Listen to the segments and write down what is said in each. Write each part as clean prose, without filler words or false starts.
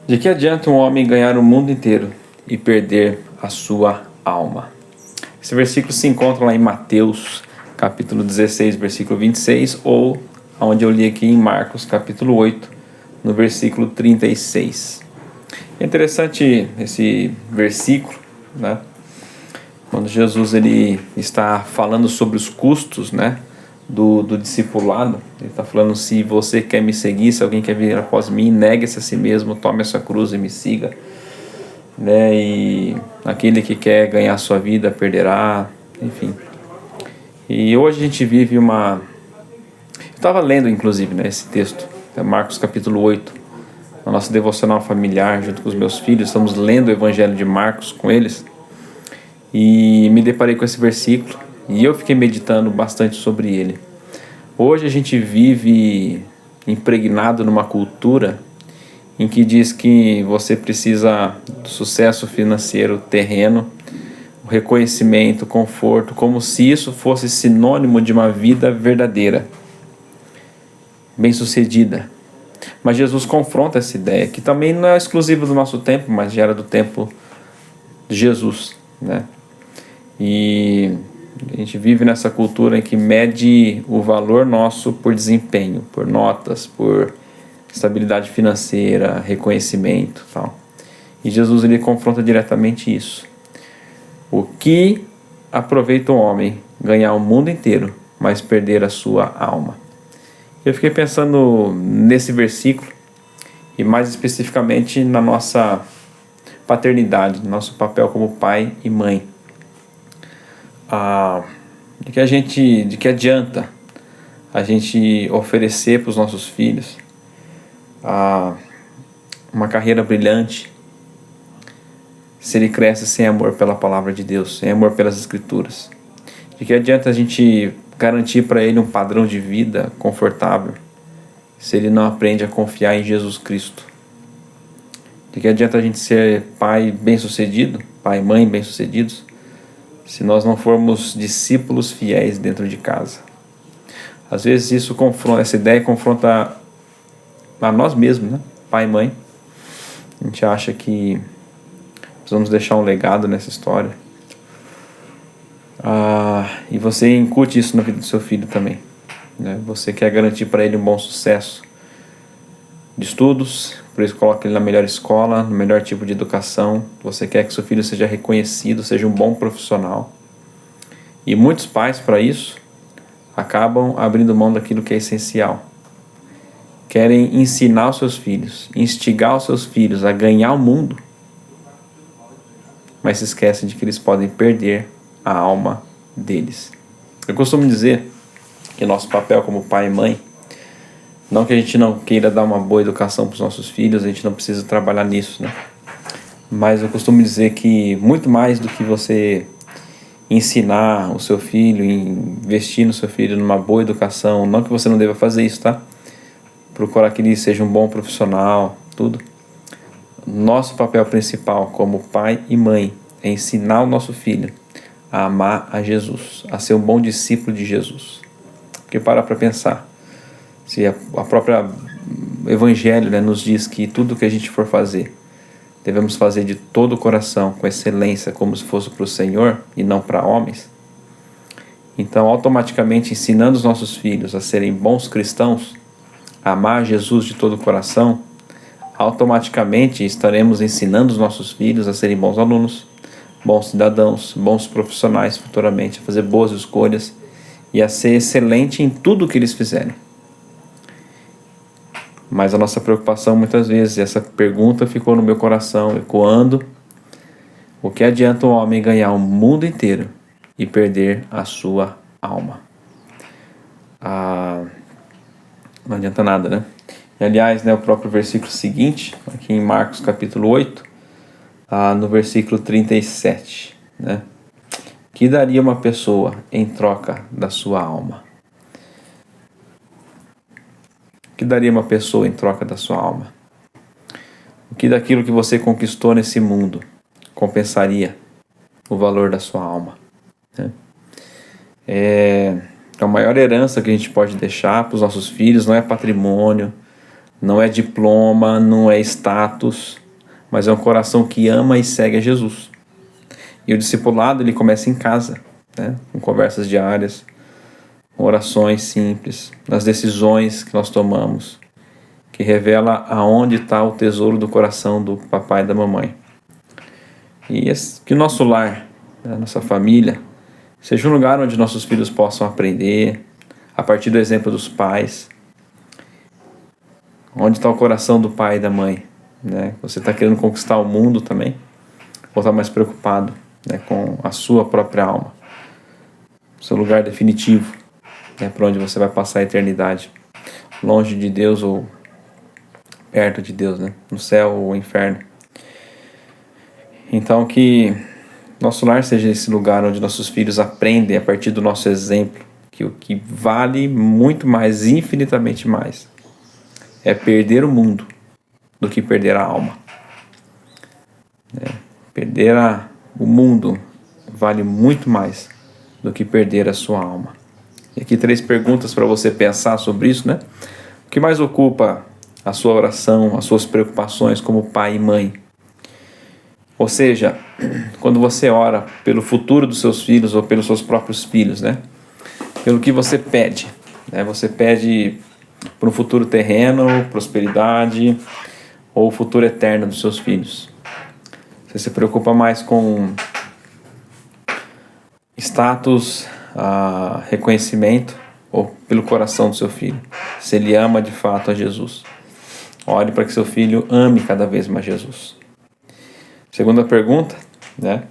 De que adianta um homem ganhar o mundo inteiro e perder a sua alma? Esse versículo se encontra lá em Mateus, capítulo 16, versículo 26, ou onde eu li aqui em Marcos, capítulo 8, no versículo 36. É interessante esse versículo, né? Quando Jesus ele está falando sobre os custos, né, do discipulado. Ele está falando: se você quer me seguir, se alguém quer vir após mim, negue-se a si mesmo, tome a sua cruz e me siga, né? E aquele que quer ganhar a sua vida perderá, enfim. E hoje a gente vive uma... Eu estava lendo inclusive, né, esse texto, Marcos capítulo 8, na nossa devocional familiar, junto com os meus filhos. Estamos lendo o Evangelho de Marcos com eles e me deparei com esse versículo e eu fiquei meditando bastante sobre ele. Hoje a gente vive impregnado numa cultura em que diz que você precisa do sucesso financeiro terreno, o reconhecimento, o conforto, como se isso fosse sinônimo de uma vida verdadeira, bem-sucedida. Mas Jesus confronta essa ideia, que também não é exclusiva do nosso tempo, mas já era do tempo de Jesus, né? E a gente vive nessa cultura em que mede o valor nosso por desempenho, por notas, por estabilidade financeira, reconhecimento, tal. E Jesus ele confronta diretamente isso. O que aproveita o homem ganhar o mundo inteiro, mas perder a sua alma? Eu fiquei pensando nesse versículo e mais especificamente na nossa paternidade, no nosso papel como pai e mãe. De que adianta a gente oferecer para os nossos filhos uma carreira brilhante se ele cresce sem amor pela palavra de Deus, sem amor pelas escrituras? De que adianta a gente garantir para ele um padrão de vida confortável se ele não aprende a confiar em Jesus Cristo? De que adianta a gente ser pai bem-sucedido, pai e mãe bem-sucedidos, se nós não formos discípulos fiéis dentro de casa? Às vezes essa ideia confronta a nós mesmos, né? Pai e mãe. A gente acha que precisamos deixar um legado nessa história. E você incute isso na vida do seu filho também, né? Você quer garantir para ele um bom sucesso de estudos, por isso coloca ele na melhor escola, no melhor tipo de educação. Você quer que seu filho seja reconhecido, seja um bom profissional. E muitos pais, para isso, acabam abrindo mão daquilo que é essencial. Querem ensinar os seus filhos, instigar os seus filhos a ganhar o mundo, mas se esquecem de que eles podem perder a alma deles. Eu costumo dizer que nosso papel como pai e mãe, não que a gente não queira dar uma boa educação para os nossos filhos, a gente não precisa trabalhar nisso, né? Mas eu costumo dizer que muito mais do que você ensinar o seu filho, investir no seu filho numa boa educação, não que você não deva fazer isso, tá? Procurar que ele seja um bom profissional, tudo. Nosso papel principal como pai e mãe é ensinar o nosso filho a amar a Jesus, a ser um bom discípulo de Jesus. Porque para pensar, se a própria Evangelho, né, nos diz que tudo que a gente for fazer, devemos fazer de todo o coração, com excelência, como se fosse para o Senhor e não para homens. Então, automaticamente, ensinando os nossos filhos a serem bons cristãos, a amar Jesus de todo o coração, automaticamente estaremos ensinando os nossos filhos a serem bons alunos, bons cidadãos, bons profissionais futuramente, a fazer boas escolhas e a ser excelente em tudo o que eles fizerem. Mas a nossa preocupação muitas vezes, essa pergunta ficou no meu coração ecoando: o que adianta um homem ganhar o mundo inteiro e perder a sua alma? Não adianta nada, né? E, aliás, né, o próprio versículo seguinte, aqui em Marcos capítulo 8, no versículo 37, né? Que daria uma pessoa em troca da sua alma? O que daria uma pessoa em troca da sua alma? O que daquilo que você conquistou nesse mundo compensaria o valor da sua alma, né? A maior herança que a gente pode deixar para os nossos filhos não é patrimônio, Não é diploma, não é status, mas é um coração que ama e segue a Jesus. E o discipulado, ele começa em casa, né? Com conversas diárias, com orações simples, nas decisões que nós tomamos, que revela aonde está o tesouro do coração do papai e da mamãe. E que o nosso lar, né, nossa família, seja um lugar onde nossos filhos possam aprender, a partir do exemplo dos pais. Onde está o coração do pai e da mãe? Né? Você está querendo conquistar o mundo também? Ou está mais preocupado, né, com a sua própria alma? Seu lugar definitivo, né, para onde você vai passar a eternidade. Longe de Deus ou perto de Deus, né? No céu ou no inferno. Então que nosso lar seja esse lugar onde nossos filhos aprendem a partir do nosso exemplo, que o que vale muito mais, infinitamente mais, é perder o mundo do que perder a alma. Perder o mundo vale muito mais do que perder a sua alma. E aqui 3 perguntas para você pensar sobre isso, né? O que mais ocupa a sua oração, as suas preocupações como pai e mãe? Ou seja, quando você ora pelo futuro dos seus filhos ou pelos seus próprios filhos, né? Pelo que você pede, né? Você pede por um futuro terreno, prosperidade ou o futuro eterno dos seus filhos. Você se preocupa mais com status, reconhecimento ou pelo coração do seu filho, se ele ama de fato a Jesus. Ore para que seu filho ame cada vez mais Jesus. Segunda pergunta, né,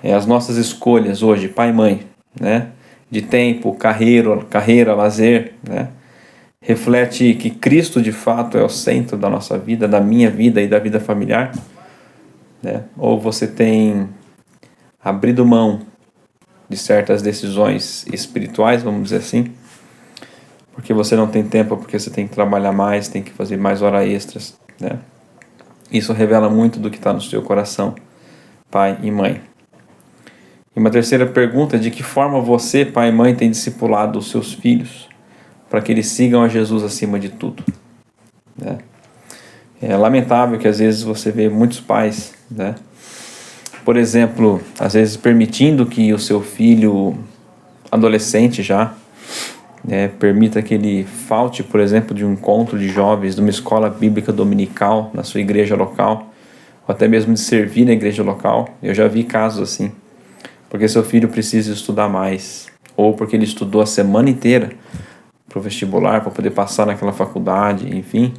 é as nossas escolhas hoje, pai e mãe, né, de tempo, carreira, lazer, né, reflete que Cristo de fato é o centro da nossa vida, da minha vida e da vida familiar, né? Ou você tem abrido mão de certas decisões espirituais, vamos dizer assim, porque você não tem tempo, porque você tem que trabalhar mais, tem que fazer mais horas extras, né? Isso revela muito do que está no seu coração, pai e mãe. E uma terceira pergunta: de que forma você, pai e mãe, tem discipulado os seus filhos para que eles sigam a Jesus acima de tudo, né? É lamentável que às vezes você vê muitos pais, né, por exemplo, às vezes permitindo que o seu filho adolescente já, né, permita que ele falte, por exemplo, de um encontro de jovens, de uma escola bíblica dominical na sua igreja local, ou até mesmo de servir na igreja local. Eu já vi casos assim, porque seu filho precisa estudar mais, ou porque ele estudou a semana inteira para o vestibular, para poder passar naquela faculdade, enfim,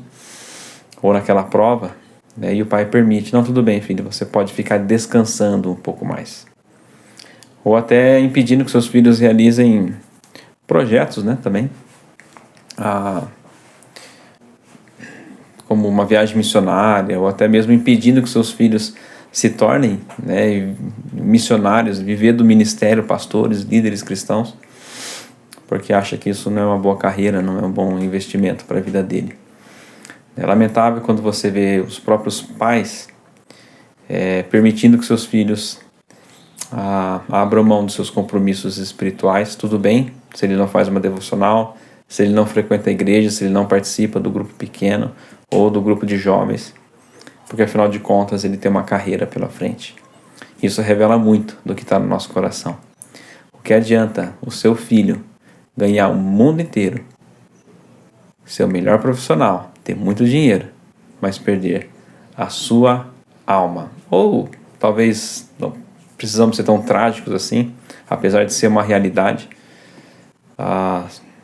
ou naquela prova, né, e o pai permite: não, tudo bem, filho, você pode ficar descansando um pouco mais. Ou até impedindo que seus filhos realizem projetos, né, também, como uma viagem missionária, ou até mesmo impedindo que seus filhos se tornem, né, missionários, viver do ministério, pastores, líderes cristãos, porque acha que isso não é uma boa carreira, não é um bom investimento para a vida dele. É lamentável quando você vê os próprios pais permitindo que seus filhos abram mão dos seus compromissos espirituais. Tudo bem se ele não faz uma devocional, se ele não frequenta a igreja, se ele não participa do grupo pequeno ou do grupo de jovens, porque afinal de contas ele tem uma carreira pela frente. Isso revela muito do que está no nosso coração. O que adianta o seu filho ganhar o mundo inteiro, ser o melhor profissional, ter muito dinheiro, mas perder a sua alma? Ou talvez não precisamos ser tão trágicos assim, apesar de ser uma realidade,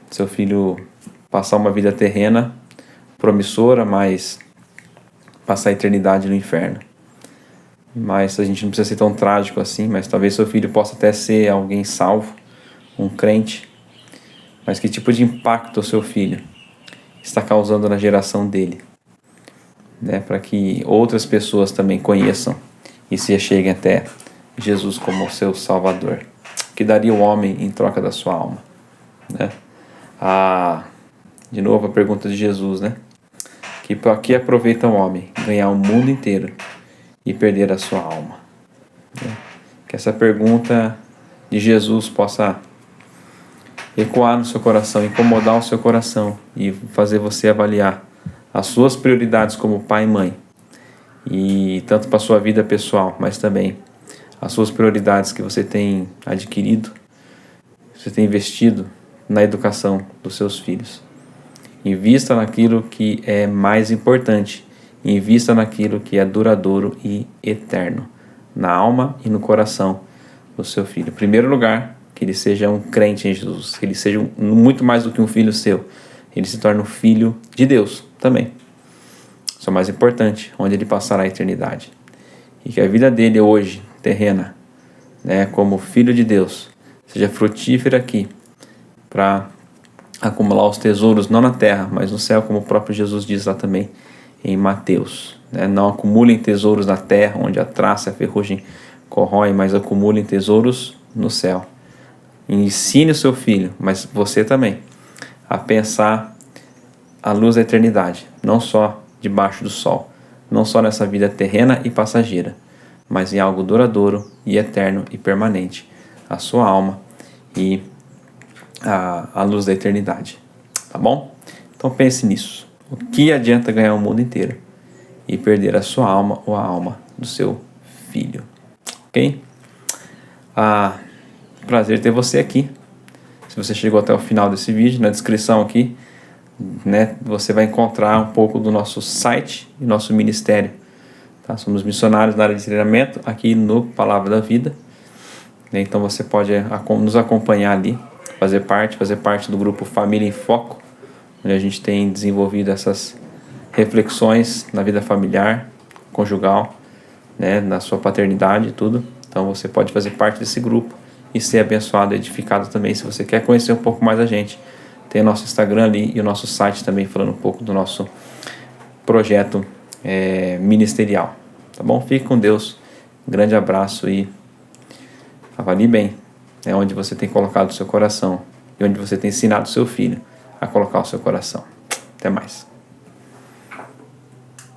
seu filho passar uma vida terrena promissora, mas passar a eternidade no inferno. Mas a gente não precisa ser tão trágico assim, mas talvez seu filho possa até ser alguém salvo, um crente, mas que tipo de impacto o seu filho está causando na geração dele, né, para que outras pessoas também conheçam e se acheguem até Jesus como seu Salvador. O que daria o homem em troca da sua alma, né? De novo a pergunta de Jesus, né? Que para que aproveita o homem ganhar o mundo inteiro e perder a sua alma, né? Que essa pergunta de Jesus possa ecoar no seu coração, incomodar o seu coração e fazer você avaliar as suas prioridades como pai e mãe, e tanto para a sua vida pessoal, mas também as suas prioridades que você tem adquirido, você tem investido na educação dos seus filhos. Invista naquilo que é mais importante, invista naquilo que é duradouro e eterno, na alma e no coração do seu filho. Em primeiro lugar, que ele seja um crente em Jesus, que ele seja muito mais do que um filho seu, ele se torne um filho de Deus também. Isso é o mais importante, onde ele passará a eternidade. E que a vida dele hoje, terrena, como filho de Deus, seja frutífera aqui, para acumular os tesouros não na terra, mas no céu, como o próprio Jesus diz lá também em Mateus. Não acumulem tesouros na terra, onde a traça e a ferrugem corrói, mas acumulem tesouros no céu. Ensine o seu filho, mas você também, a pensar a luz da eternidade, não só debaixo do sol, não só nessa vida terrena e passageira, mas em algo duradouro e eterno e permanente, a sua alma e a luz da eternidade. Tá bom? Então pense nisso. O que adianta ganhar o mundo inteiro e perder a sua alma ou a alma do seu filho? Ok? Prazer ter você aqui. Se você chegou até o final desse vídeo, na descrição aqui, você vai encontrar um pouco do nosso site e nosso ministério. Tá? Somos missionários na área de treinamento aqui no Palavra da Vida. Então você pode nos acompanhar ali, fazer parte do grupo Família em Foco, onde a gente tem desenvolvido essas reflexões na vida familiar, conjugal, na sua paternidade e tudo. Então você pode fazer parte desse grupo e ser abençoado e edificado também. Se você quer conhecer um pouco mais a gente, tem o nosso Instagram ali e o nosso site também falando um pouco do nosso projeto ministerial. Tá bom? Fique com Deus. Um grande abraço e avalie bem onde você tem colocado o seu coração e onde você tem ensinado o seu filho a colocar o seu coração. Até mais.